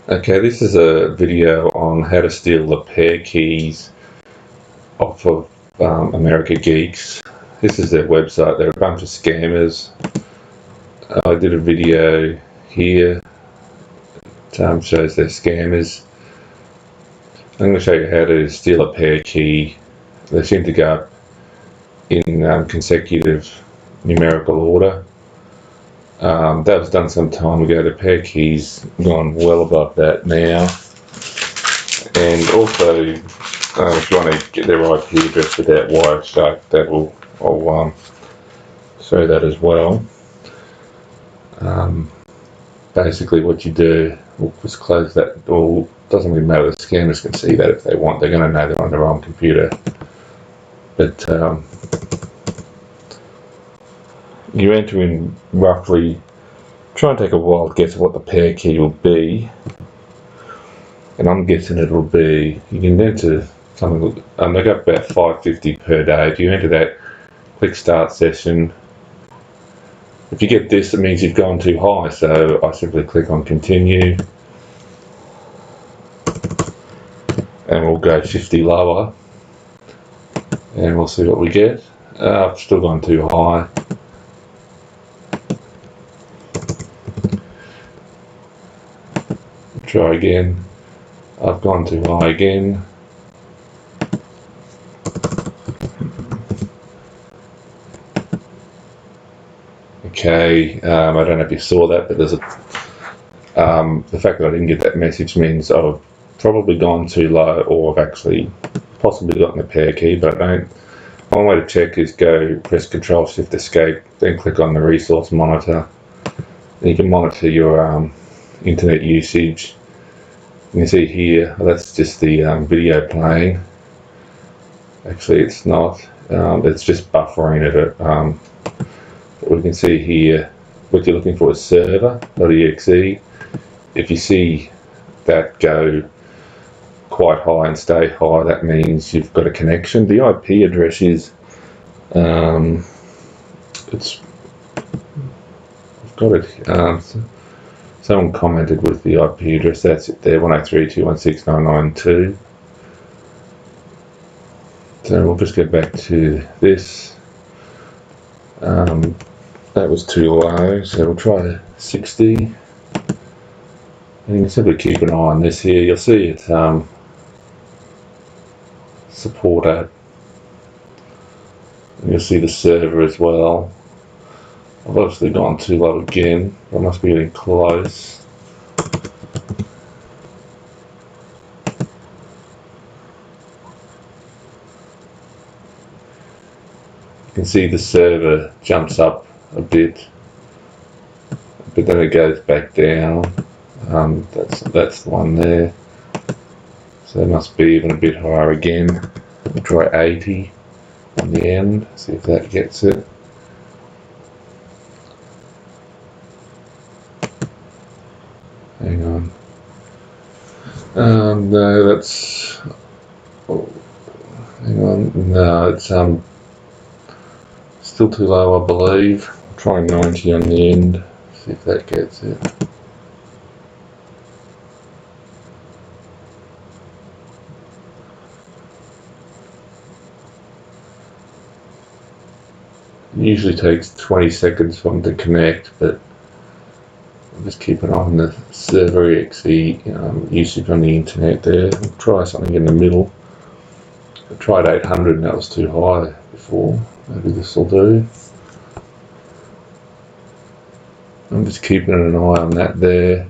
Okay, this is a video on how to steal the pair keys off of America Geeks. This is their website. They're a bunch of scammers. I did a video here that shows their scammers. I'm going to show you how to steal a pair key. They seem to go up in consecutive numerical order. That was done some time ago. The pair key's gone well above that now. And also, if you want to get their IP address without Wireshark, I'll show that as well. Basically, what you do, we'll just close that door. Doesn't really matter. The scammers can see that if they want. They're going to know they're on their own computer. But you enter in roughly, try and take a wild guess of what the pair key will be, and I'm guessing it'll be, you can enter something, they go up about $5.50 per day. If you enter that, click start session. If you get this, it means you've gone too high, so I simply click on continue, and we'll go 50 lower, and we'll see what we get. I've still gone too high. Try again. I've gone too high again. Okay, I don't know if you saw that, but there's a the fact that I didn't get that message means I've probably gone too low, or I've actually possibly gotten the pair key, but I don't. One way to check is go press Control Shift Escape, then click on the resource monitor. And you can monitor your internet usage. You can see here, that's just the video playing. Actually, it's not. It's just buffering it. But we can see here, what you're looking for is server.exe. If you see that go quite high and stay high, that means you've got a connection. The IP address is, I've got it. Someone commented with the IP address, that's it there, 103.216.992. So we'll just get back to this. That was too low, so we'll try 60. And you can simply keep an eye on this here. You'll see it supported. You'll see the server as well. I've obviously gone too low again. I must be getting close. You can see the server jumps up a bit, but then it goes back down. That's the one there. So it must be even a bit higher again. We'll try 80 on the end, see if that gets it. Hang on. No, that's. Hang on. No, it's still too low, I believe. I'll try 90 on the end. See if that gets it. It usually takes 20 seconds for them to connect, but I'll just keep an eye on the server exe usage on the internet there. We'll try something in the middle. I tried 800 and that was too high before. Maybe this will do. I'm just keeping an eye on that there.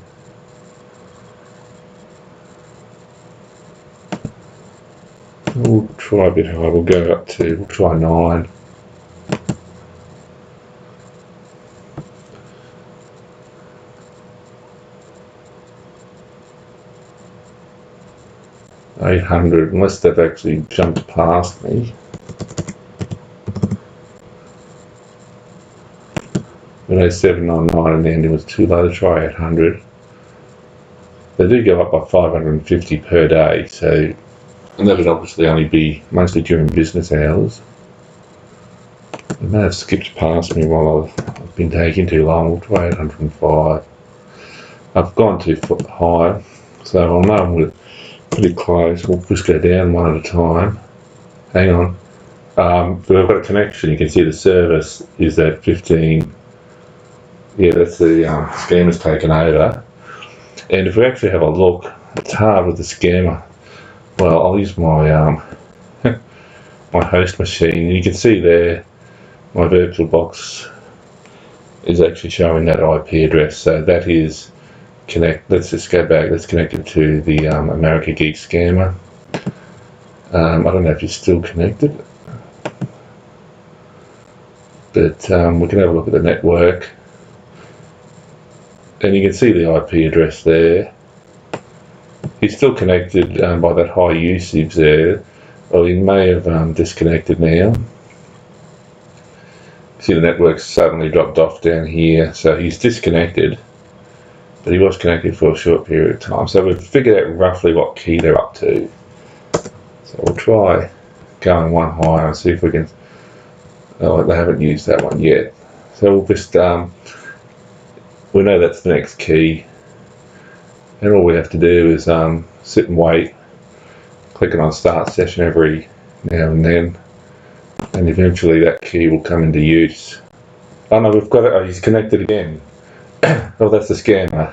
We'll try a bit higher. We'll go up to, we'll try 9. $800, unless they've actually jumped past me. But 799 and the ending was too low to try 800. They do go up by 550 per day, so and that would obviously only be mostly during business hours. They may have skipped past me while I've been taking too long. We'll try 805. I've gone too high. So I know we're pretty close. We'll just go down one at a time. Hang on. But we've got a connection. You can see the service is at 15. Yeah, that's the scammer's taken over. And if we actually have a look, it's hard with the scammer. Well, I'll use my my host machine. You can see there my virtual box is actually showing that IP address. So that is let's just go back. That's connected to the America Geeks scammer. I don't know if you're still connected, but we can have a look at the network. And you can see the IP address there. He's still connected by that high usage there. Well, he may have disconnected now. See the network's suddenly dropped off down here, so he's disconnected. But he was connected for a short period of time. So we've figured out roughly what key they're up to. So we'll try going one higher and see if we can... Oh, they haven't used that one yet. So we'll just... we know that's the next key. And all we have to do is sit and wait. Clicking on start session every now and then. And eventually that key will come into use. Oh no, we've got it. Oh, he's connected again. Oh, that's the scammer.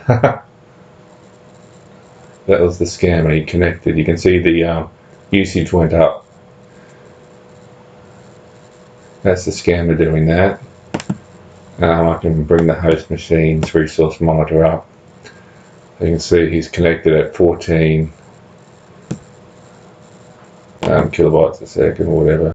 That was the scammer. He connected. You can see the usage went up. That's the scammer doing that. I can bring the host machine's resource monitor up. You can see he's connected at 14 kilobytes a second or whatever.